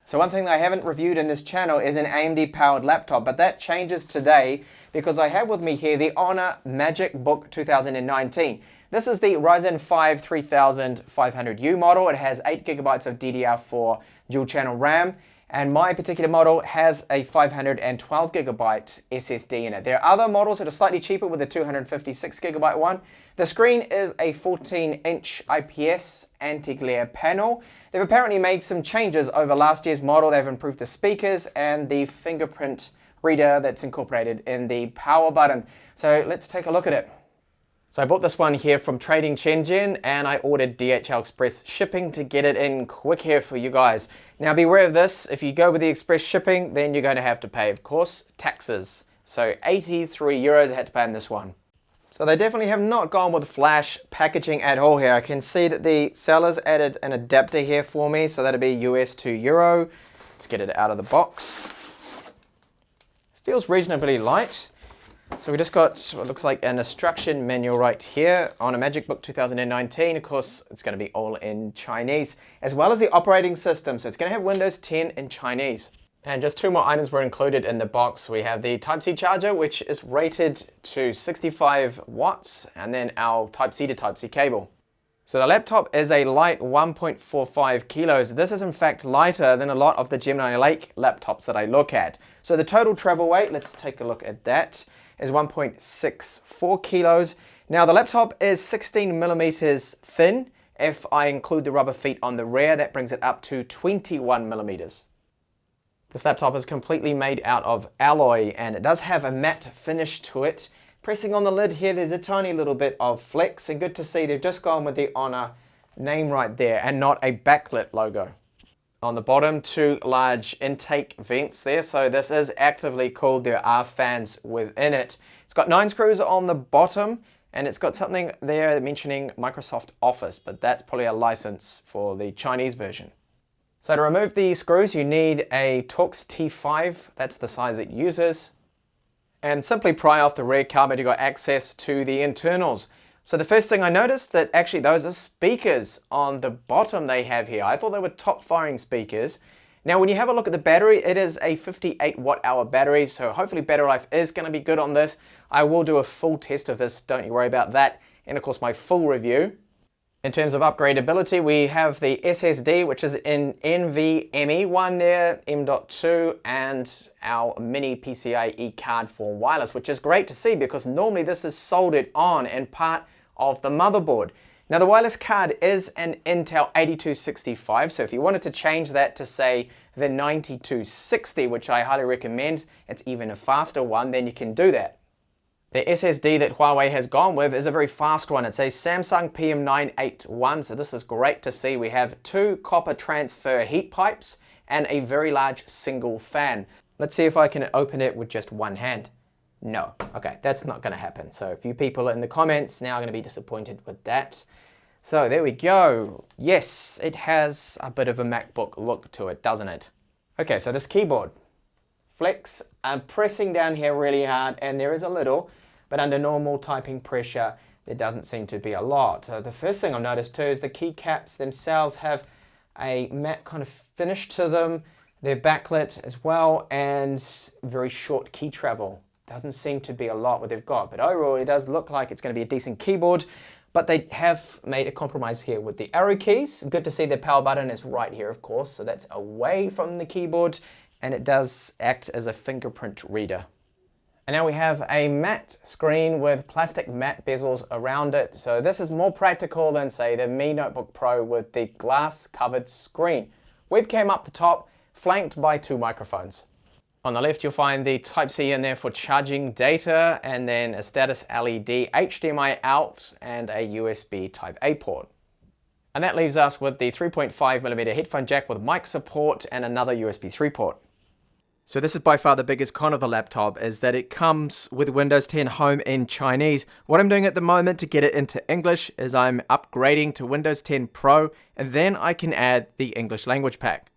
So one thing that I haven't reviewed in this channel is an AMD powered laptop, but that changes today because I have with me here the Honor Magicbook 2019. This is the Ryzen 5 3500U model. It has 8GB of DDR4 dual channel RAM, and my particular model has a 512GB SSD in it. There are other models that are slightly cheaper with a 256GB one. The screen is a 14-inch IPS anti-glare panel. They've apparently made some changes over last year's model. They've improved the speakers and the fingerprint reader that's incorporated in the power button. So let's take a look at it. So I bought this one here from Trading Shenzhen, and I ordered DHL Express shipping to get it in quick here for you guys. Now beware of this, if you go with the express shipping, then you're going to have to pay, of course, taxes. So 83 euros I had to pay on this one. So they definitely have not gone with flash packaging at all here. I can see that the sellers added an adapter here for me, so that'll be US to Euro. Let's get it out of the box. Feels reasonably light. So we just got what looks like an instruction manual right here on a Magicbook 2019. Of course, it's going to be all in Chinese, as well as the operating system. So it's going to have Windows 10 in Chinese. And just two more items were included in the box. We have the Type-C charger, which is rated to 65 watts, and then our Type-C to Type-C cable. So the laptop is a light 1.45 kilos. This is in fact lighter than a lot of the Gemini Lake laptops that I look at. So the total travel weight, let's take a look at that, is 1.64 kilos. Now the laptop is 16 millimeters thin. If I include the rubber feet on the rear, that brings it up to 21 millimeters. This laptop is completely made out of alloy, and it does have a matte finish to it. Pressing on the lid here, there's a tiny little bit of flex, and good to see they've just gone with the Honor name right there and not a backlit logo. On the bottom, two large intake vents there, so this is actively cooled. There are fans within it. It's got 9 screws on the bottom, and it's got something there mentioning Microsoft Office, but that's probably a license for the Chinese version. So to remove the screws, you need a Torx T5, that's the size it uses. And simply pry off the rear cupboard, you've got access to the internals. So the first thing I noticed that actually those are speakers on the bottom they have here. I thought they were top firing speakers. Now when you have a look at the battery, it is a 58 watt hour battery, so hopefully battery life is going to be good on this. I will do a full test of this, don't you worry about that. And of course my full review. In terms of upgradeability, we have the SSD, which is in NVMe one there, M.2, and our mini PCIe card for wireless, which is great to see because normally this is soldered on and part of the motherboard. Now the wireless card is an Intel 8265, so if you wanted to change that to say the 9260, which I highly recommend, it's even a faster one, then you can do that. The SSD that Huawei has gone with is a very fast one. It's a Samsung PM981, so this is great to see. We have 2 copper transfer heat pipes and a very large single fan. Let's see if I can open it with just one hand. No, okay, that's not going to happen. So a few people in the comments now are going to be disappointed with that. So there we go. Yes, it has a bit of a MacBook look to it, doesn't it? Okay, so this keyboard. Flex, I'm pressing down here really hard, and there is a little, but under normal typing pressure, there doesn't seem to be a lot. So the first thing I've noticed too is the keycaps themselves have a matte kind of finish to them. They're backlit as well, and very short key travel. Doesn't seem to be a lot what they've got, but overall it does look like it's going to be a decent keyboard, but they have made a compromise here with the arrow keys. Good to see the power button is right here, of course, so that's away from the keyboard, and it does act as a fingerprint reader. And now we have a matte screen with plastic matte bezels around it. So this is more practical than say the Mi Notebook Pro with the glass covered screen. Webcam up the top, flanked by 2 microphones. On the left you'll find the Type-C in there for charging data, and then a status LED, HDMI out, and a USB Type-A port. And that leaves us with the 3.5mm headphone jack with mic support and another USB 3 port. So this is by far the biggest con of the laptop, is that it comes with Windows 10 Home in Chinese. What I'm doing at the moment to get it into English is I'm upgrading to Windows 10 Pro, and then I can add the English language pack.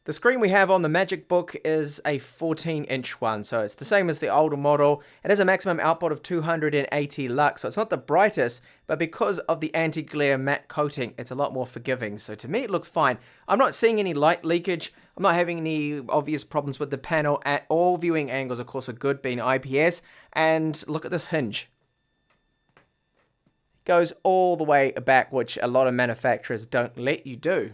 The screen we have on the Magicbook is a 14-inch one, so it's the same as the older model. It has a maximum output of 280 lux, so it's not the brightest, but because of the anti-glare matte coating, it's a lot more forgiving. So to me, it looks fine. I'm not seeing any light leakage. I'm not having any obvious problems with the panel at all. Viewing angles, of course, are good, being IPS. And look at this hinge. It goes all the way back, which a lot of manufacturers don't let you do.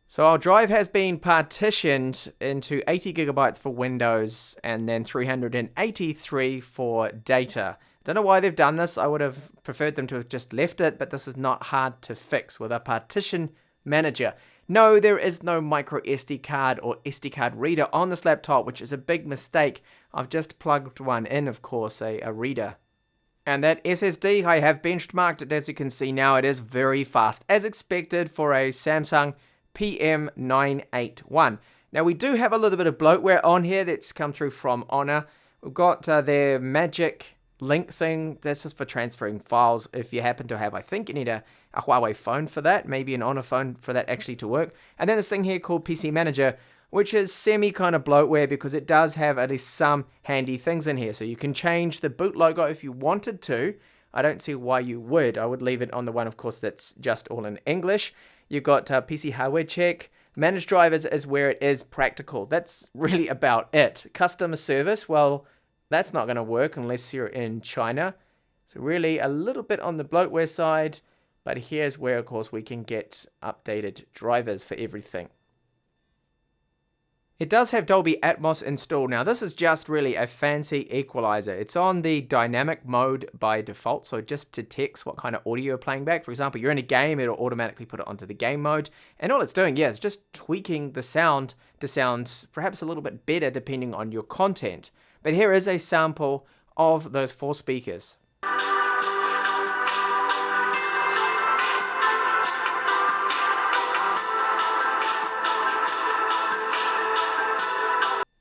So our drive has been partitioned into 80 gigabytes for Windows and then 383 for data. Don't know why they've done this. I would have preferred them to have just left it, but this is not hard to fix with a partition manager. No, there is no micro SD card or SD card reader on this laptop, which is a big mistake. I've just plugged one in, of course, a reader. And that SSD, I have benchmarked it. As you can see now, it is very fast, as expected for a Samsung PM981. Now, we do have a little bit of bloatware on here that's come through from Honor. We've got their Magic link thing. This is for transferring files if you happen to have, I think you need a Huawei phone for that, maybe an Honor phone for that actually to work. And then this thing here called PC Manager, which is semi kind of bloatware because it does have at least some handy things in here. So you can change the boot logo if you wanted to. I don't see why you would. I would leave it on the one, of course, that's just all in English. You've got PC hardware check. Manage drivers is where it is practical. That's really about it. Customer service, well, that's not going to work unless you're in China. So really a little bit on the bloatware side, but here's where, of course, we can get updated drivers for everything. It does have Dolby Atmos installed. Now, this is just really a fancy equalizer. It's on the dynamic mode by default, so it just detects what kind of audio you're playing back. For example, you're in a game, it'll automatically put it onto the game mode. And all it's doing, yeah, is just tweaking the sound to sound perhaps a little bit better depending on your content. But here is a sample of those 4 speakers.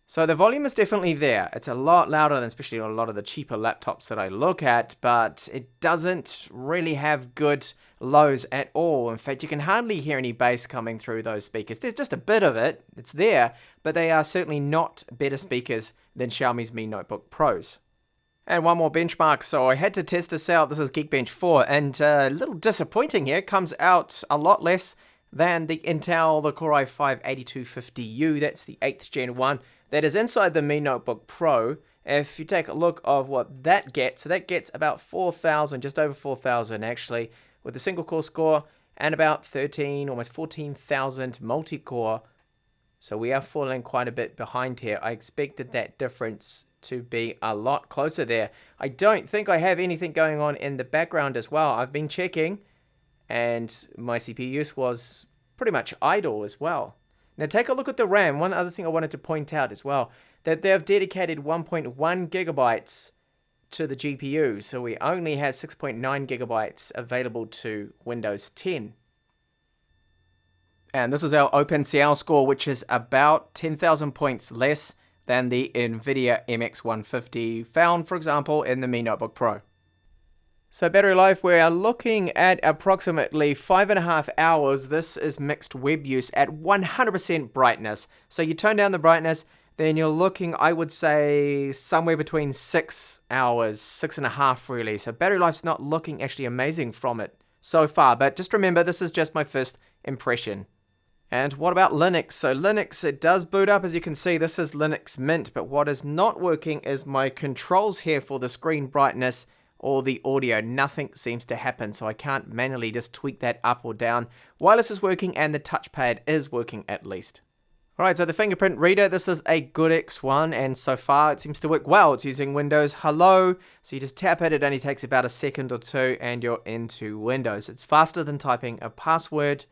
So the volume is definitely there. It's a lot louder than especially a lot of the cheaper laptops that I look at, but it doesn't really have good lows at all. In fact, you can hardly hear any bass coming through those speakers. There's just a bit of it. It's there, but they are certainly not better speakers than Xiaomi's Mi Notebook Pros. And one more benchmark, so I had to test this out. This is Geekbench 4, and a little disappointing here. It comes out a lot less than the Intel, the Core i5-8250U. That's the 8th Gen one. That is inside the Mi Notebook Pro. If you take a look of what that gets, so that gets about 4,000, just over 4,000 actually, with a single core score, and about 13, almost 14,000 multi-core. So we are falling quite a bit behind here. I expected that difference to be a lot closer there. I don't think I have anything going on in the background as well. I've been checking, and my CPU use was pretty much idle as well. Now take a look at the RAM. One other thing I wanted to point out as well, that they have dedicated 1.1 gigabytes to the GPU, so we only have 6.9 gigabytes available to Windows 10. And this is our OpenCL score, which is about 10,000 points less than the NVIDIA MX150 found, for example, in the Mi Notebook Pro. So battery life, we are looking at approximately 5.5 hours. This is mixed web use at 100% brightness. So you turn down the brightness, then you're looking, I would say, somewhere between 6 hours, 6.5 really. So battery life's not looking actually amazing from it so far. But just remember, this is just my first impression. And what about Linux? So Linux, it does boot up. As you can see, this is Linux Mint. But what is not working is my controls here for the screen brightness or the audio. Nothing seems to happen, so I can't manually just tweak that up or down. Wireless is working and the touchpad is working at least. Alright, so the fingerprint reader, this is a good X1, and so far it seems to work well. It's using Windows Hello, so you just tap it only takes about a second or two and you're into Windows. It's faster than typing a password.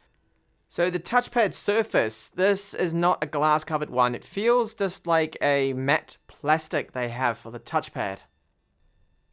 So the touchpad surface, this is not a glass covered one. It feels just like a matte plastic they have for the touchpad.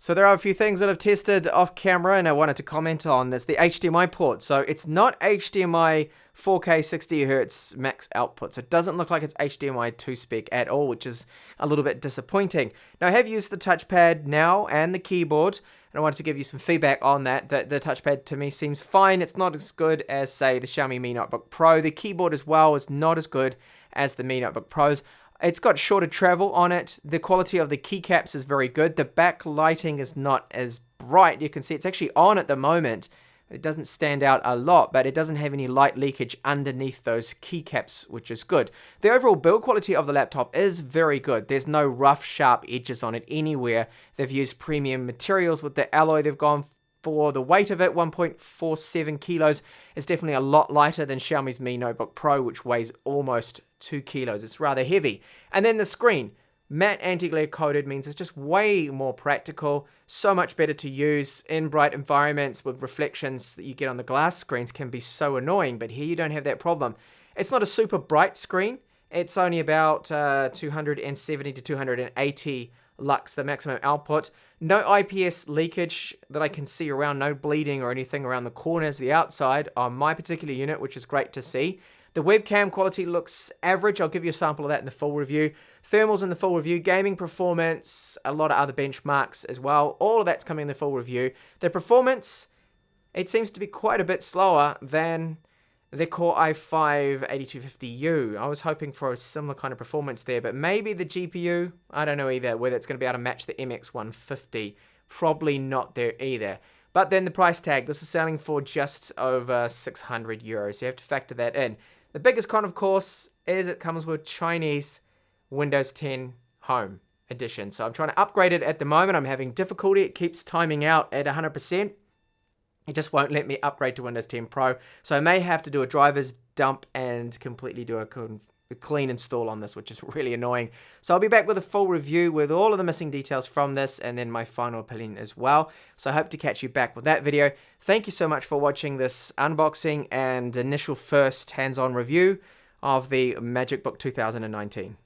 So there are a few things that I've tested off camera and I wanted to comment on. There's the HDMI port. So it's not HDMI 4K 60Hz max output. So it doesn't look like it's HDMI 2 spec at all, which is a little bit disappointing. Now I have used the touchpad now and the keyboard, and I wanted to give you some feedback on that. The touchpad to me seems fine. It's not as good as, say, the Xiaomi Mi Notebook Pro. The keyboard as well is not as good as the Mi Notebook Pros. It's got shorter travel on it. The quality of the keycaps is very good. The backlighting is not as bright. You can see it's actually on at the moment, It doesn't stand out a lot, but it doesn't have any light leakage underneath those keycaps, which is good. The overall build quality of the laptop is very good. There's no rough, sharp edges on it anywhere. They've used premium materials with the alloy they've gone for. The weight of it, 1.47 kilos, is definitely a lot lighter than Xiaomi's Mi Notebook Pro, which weighs almost 2 kilos. It's rather heavy. And then the screen. Matte anti-glare coated means it's just way more practical, so much better to use in bright environments with reflections that you get on the glass screens can be so annoying, but here you don't have that problem. It's not a super bright screen. It's only about 270 to 280 lux, the maximum output. No IPS leakage that I can see around, no bleeding or anything around the corners, the outside on my particular unit, which is great to see. The webcam quality looks average. I'll give you a sample of that in the full review. Thermals in the full review. Gaming performance, a lot of other benchmarks as well. All of that's coming in the full review. The performance, it seems to be quite a bit slower than the Core i5-8250U. I was hoping for a similar kind of performance there, but maybe the GPU, I don't know either, whether it's going to be able to match the MX150. Probably not there either. But then the price tag, this is selling for just over 600 euros, so you have to factor that in. The biggest con, of course, is it comes with Chinese Windows 10 Home Edition. So I'm trying to upgrade it at the moment. I'm having difficulty. It keeps timing out at 100%. It just won't let me upgrade to Windows 10 Pro. So I may have to do a driver's dump and completely do a clean install on this, which is really annoying. So I'll be back with a full review with all of the missing details from this and then my final opinion as well. So I hope to catch you back with that video. Thank you so much for watching this unboxing and initial first hands-on review of the Magicbook 2019.